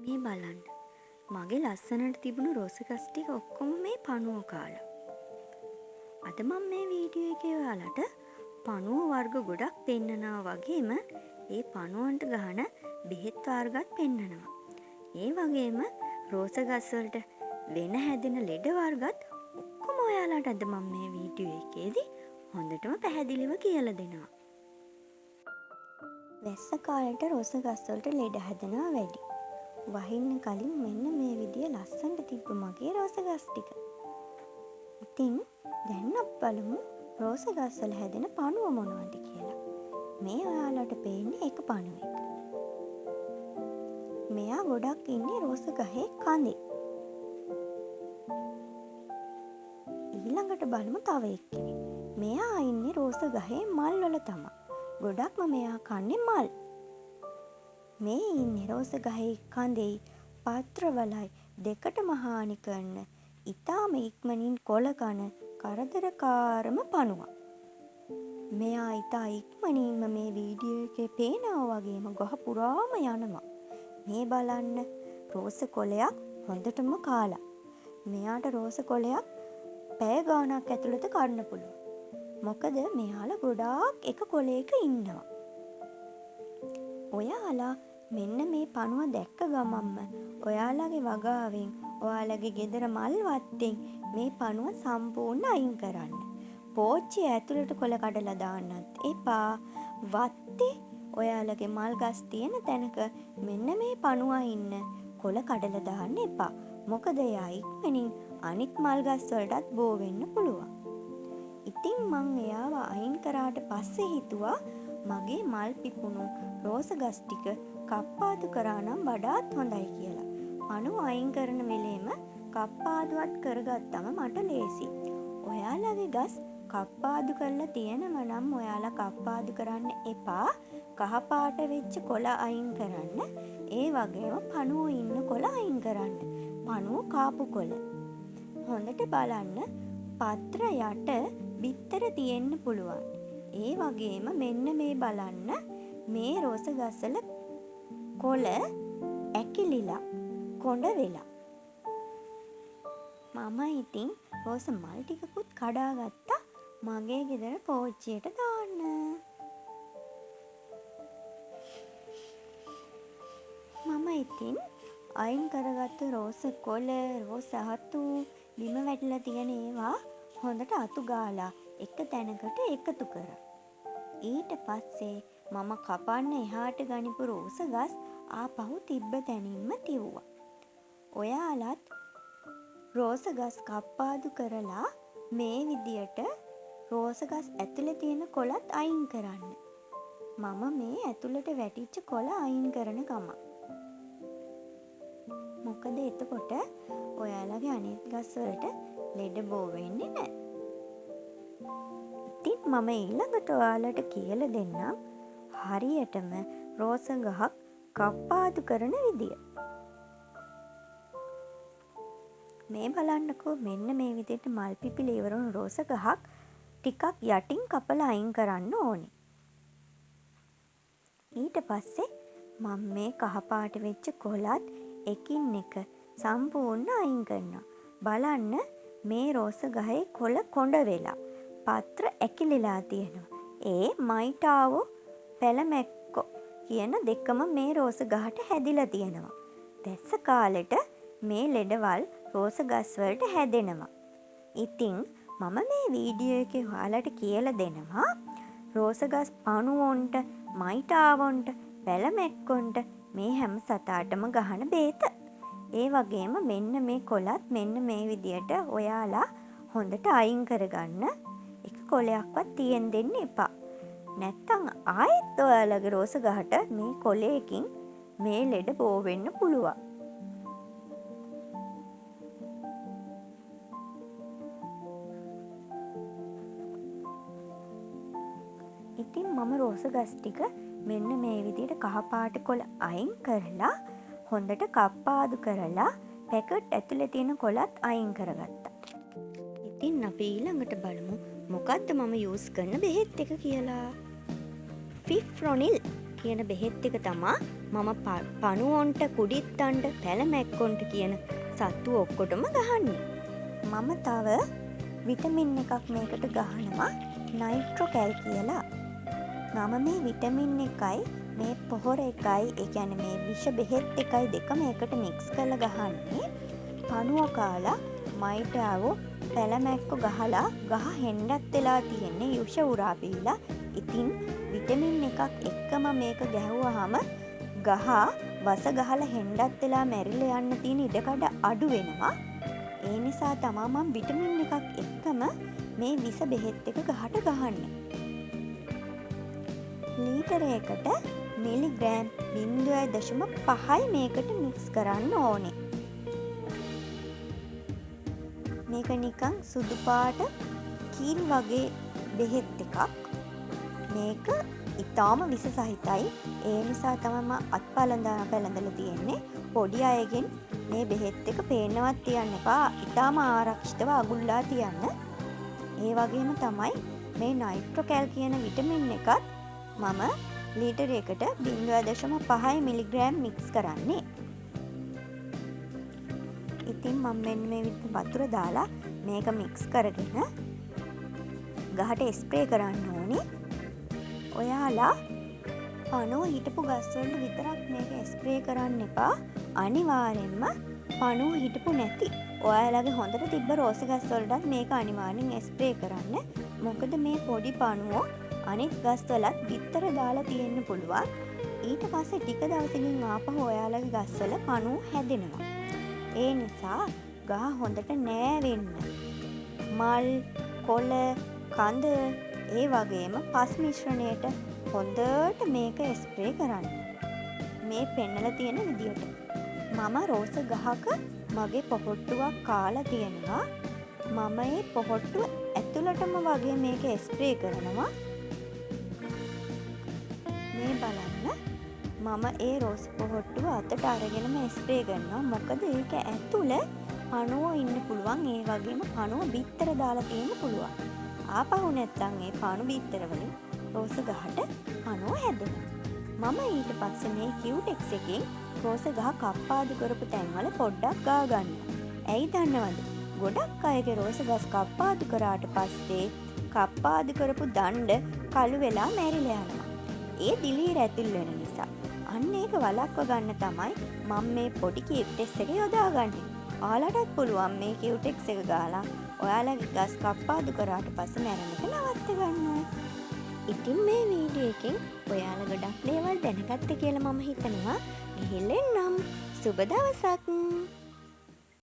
මේ බලන්න මගේ ලස්සනට තිබුණු රෝස ගස් ටික ඔක්කොම මේ පණුවෝ කාලා. අද මම මේ වීඩියෝ එකේ ඔයාලට පණුවෝ වර්ග ගොඩක් පෙන්නනවා වගේම ඒ පණුවන්ට ගහන බෙහෙත් වර්ගත් පෙන්නනවා. ඒ වගේම රෝස ගස් වලට වෙන හැදෙන ලෙඩ වර්ගත් ඔක්කොම ඔයාලට අද මම මේ වීඩියෝ එකේදී හොඳටම පැහැදිලිව කියලා දෙනවා. වැස්ස කාලේට රෝස ගස් වලට ලෙඩ හැදෙනවා වැඩි. වහින්න කලින් මෙන්න මේ විදිය ලස්සනට තිබ්බ මගේ රෝස ගස් ටික. ඉතින් දැන් අපි බලමු රෝස ගස් වල හැදෙන පණුව මොනවද කියලා. මේ ඔයාලට පේන්නේ එක පණුවෙක්. මෙයා ගොඩක් ඉන්නේ රෝස ගහේ කඳේ. ඊළඟට බලමු තව එක්කෙනෙක්. මෙයා ඉන්නේ රෝස ගහේ මල් වල තමයි. ගොඩක්ම මෙයා කන්නේ මල්. මේ ඉන්නේ රෝස ගහේ කඳේ පත්‍රවලයි දෙකටම හානි කරන ඊටාම ඉක්මනින් කොළ කන කරදරකාරම පණුවා. මෙයා ඊටා ඉක්මනින්ම මේ වීඩියෝ එකේ පේනවා වගේම ගහ පුරාම යනවා. මේ බලන්න රෝස කොළයක් හොඳටම කාලා. මෙයාට රෝස කොළයක් පැය ගාණක් ඇතුළත කන්න පුළුවන්. මොකද මෙයාලා ගොඩාක් එක කොළයක ඉන්නවා. ඔයාලා මෙන්න මේ පණුව දැක්ක ගමන්ම ඔයාලගේ වගාවෙන් ඔයාලගේ ගෙදර මල් වත්තෙන් මේ පණුව සම්පූර්ණ අයින් කරන්න. පෝච්චිය ඇතුළට කොළ කඩලා දාන්නත් එපා. වත්තේ ඔයාලගේ මල් ගස් තියෙන තැනක මෙන්න මේ පණුවා ඉන්න කොළ කඩලා දාන්න එපා. මොකද එයා ඉක්මනින් අනිත් මල් ගස් වලටත් බෝ වෙන්න පුළුවන්. ඉතින් මං එයාව අයින් කරාට පස්සේ හිතුවා මගේ මල් පිපුණු රෝස ගස් ටික කප්පාදු කරා නම් වඩාත් හොඳයි කියලා. පණුව අයින් කරන වෙලේම කප්පාදුවත් කරගත්තම මට ලේසි. ඔයාලගේ ගස් කප්පාදු කරලා තියෙනව නම් ඔයාලා කප්පාදු කරන්න එපා. කහ පාට වෙච්ච කොළ අයින් කරන්න. ඒ වගේම පණුව ඉන්න කොළ අයින් කරන්න. පණුව කාපු කොළ. හොඳට බලන්න පත්‍ර යට බිත්තර තියෙන්න පුළුවන්. ඒ වගේම මෙන්න මේ බලන්න මේ රෝස ගස්වල කොළ ඇකිලිලා කොඳ වෙලා. මම ඉතින් රෝස මල් ටිකකුත් කඩාගත්තා මගේ ගෙදර පෝච්චියට දාන්න. මම ඉතින් අයින් කරගත්ත රෝස කොළ රෝස හතු බිම වැටිලා තියෙන ඒවා හොඳට අතු ගාලා එක තැනකට එකතු කරා. ඊට පස්සේ මම කපන්න එහාට ගනිපු රෝස ගස් ආපහු තිබ්බ තැනින්ම තිව්වා. ඔයාලත් රෝස ගස් කප්පාදු කරලා මේ විදියට රෝස ගස් ඇතුලේ තියෙන කොළත් අයින් කරන්න. මම මේ ඇතුළට වැටිච්ච කොළ අයින් කරන ගමන්. මොකද එතකොට ඔයාලගේ අනිත් ගස් වලට ලෙඩ බෝ වෙන්නේ නැහැ. ඉතින් මම ඊළඟට ඔයාලට කියලා දෙන්නම් හරියටම රෝස ගහක් කප්පාදු කරන විදිය. මේ බලන්නකෝ මෙන්න මේ විදිහට මල් පිපිලා ඉවරුණු රෝස ගහක් ටිකක් යටින් කපලා අයින් කරන්න ඕනේ. ඊට පස්සේ මම මේ කහ පාට වෙච්ච කොළත් එකින් එක සම්පූර්ණ අයින් කරනවා. බලන්න මේ රෝස ගහේ කොළ කොඳ වෙලා පත්‍ර ඇකිලිලා තියෙනවා. ඒ මයිටාවෝ පැලමැක්කෝ කියන දෙකම මේ රෝස ගහට හැදිලා තියෙනවා. දැස්ස කාලෙට මේ ලෙඩවල් රෝස ගස් වලට හැදෙනවා. ඉතින් මම මේ වීඩියෝ එකේ ඔයාලට කියලා දෙනවා රෝස ගස් පණුවොන්ට මයිටාවොන්ට පැලමැක්කොන්ට මේ හැම සතාටම ගහන බේත. ඒ වගේම මෙන්න මේ කොළත් මෙන්න මේ විදියට ඔයාලා හොඳට අයින් කරගන්න. එක කොළයක්වත් තියෙන් දෙන්න එපා. නැත්තම් ආයෙත් ඔයාලගේ රෝස ගහට මේ කොළයකින් මේ ලෙඩ බෝ වෙන්න පුළුවන්. ඉතින් මම රෝස ගස් ටික මෙන්න මේ විදියට කහ පාට කොළ අයින් කරලා හොඳට කප්පාදු කරලා පැකට් ඇතුලේ තියෙන කොළත් අයින් කරගත්තා. ඉතින් අපි ඊළඟට බලමු මොකද්ද මම යූස් කරන බෙහෙත් එක කියලා. ෆිප්‍රොනිල් කියන බෙහෙත් එක තමා මම පණුවොන්ට කුඩිත්තන්ට පැලමැක්කොන්ට කියන සත්තු ඔක්කොටම ගහන්නේ. මම තව විටමින් එකක් මේකට ගහනවා නයිට්‍රෝකැල් කියලා. මම මේ විටමින් එකයි මේ පොහොර එකයි ඒ කියන්නේ මේ විෂ බෙහෙත් එකයි දෙකම එකට මික්ස් කරලා ගහන්නේ. පණුව කාලා මයිට ආවෝ පැලමැක්කො ගහලා ගහ හෙන්ඩත් වෙලා තියෙන්නේ යුෂ උරා පිවිලා. ඉතින් විටමින් එකක් එක්කම මේක ගැහුවාම ගහ වස ගහලා හෙන්ඩත් වෙලා මැරිලා යන්න තියෙන ඉඩකඩ අඩු වෙනවා. ඒ නිසා තමයි මම විටමින් එකක් එක්කම මේ විස බෙහෙත් එක ගහට ගහන්නේ. ලීටරයකට මිලිග්‍රෑම් 0.5යි මේකට මික්ස් කරන්න ඕනේ. මේක නිකන් සුදු පාට කීල් වගේ බෙහෙත් එකක්. මේක ඉතාම විස සහිතයි. ඒ නිසා තමයි පැලඳලා තියෙන්නේ. පොඩි අයගෙන් මේ බෙහෙත් එක පේන්නවත් තියන්න එපා. ඉතාම ආරක්ෂිතව අගුල්ලා තියන්න. ඒ වගේම තමයි මේ නයිට්‍රෝකැල් කියන විටමින් එකත් මම ලීටරයකට 0.5 මිලිග්‍රෑම් මික්ස් කරන්නේ. ඉතින් මම මෙන්න මේ විදිහට වතුර දාලා මේක මික්ස් කරගෙන ගහට ස්ප්‍රේ කරන්න ඕනේ. ඔයාලා පණුව හිටපු ගස්වලට විතරක් මේක ස්ප්‍රේ කරන්න එපා. අනිවාර්යෙන්ම පණුව හිටපු නැති ඔයාලගේ හොඳට තිබ්බ රෝස ගස් වලටත් මේක අනිවාර්යෙන් ස්ප්‍රේ කරන්න. මොකද මේ පොඩි පණුව අනෙක් ගස් වලත් බිත්තර දාලා තියෙන්න පුළුවන්. ඊට පස්සේ ටික දවසකින් ආපහු ඔයාලගේ ගස්වල පණුව හැදෙනවා. ඒ නිසා ගහ හොඳට නෑවෙන්න මල්, කොළ, කඳ ඒ වගේම පස් මිශ්‍රණයට හොඳට මේක ස්ප්‍රේ කරන්න. මේ පෙන්නලා තියෙන විදියට. මම රෝස ගහක මගේ පොහොට්ටුවක් කාලා තියෙනවා. මම ඒ පොහොට්ටුව ඇතුළටම වගේ මේක ස්ප්‍රේ කරනවා. මේ බලන්න මම ඒ රෝස් පොහොට්ටුව අතට අරගෙනම ස්ප්‍රේ කරනවා. මොකද ඒක ඇතුළ පණුව ඉන්න පුළුවන්. ඒ වගේම පණුව බිත්තර දාලා තියෙන්න පුළුවන්. ආපහු නැත්තම් ඒ පණු බිත්තර වලින් රෝස ගහට පණුව හැදෙනවා. මම ඊට පස්සේ මේ කියුටෙක්ස් එකෙන් රෝස ගහ කප්පාදු කරපු තැන්වල පොඩ්ඩක් ගා ගන්නවා. ඇයි දන්නවද? ගොඩක් අයගේ රෝස ගස් කප්පාදු කරාට පස්සේ කප්පාදු කරපු දණ්ඩ කළු වෙලා මැරිලා යනවා. ඒ දිලීර ඇතුල් වෙන නිසා. අන්න ඒක වළක්ව ගන්න තමයි මම මේ පොඩි කියුටෙක්ස් එක යොදාගන්නේ. ඔයාලටත් පුළුවන් මේ කියුටෙක්ස් එක ගාලා ඔයාලගේ ගස් කප්පාදු කරාට පස්සේ මැරෙන එක නවත්ත ගන්න. ඉතින් මේ වීඩියෝ එකෙන් ඔයාලා ගොඩක් දේවල් දැනගත්ත කියලා මම හිතනවා. ගිහින් එන්නම්. සුබ දවසක්.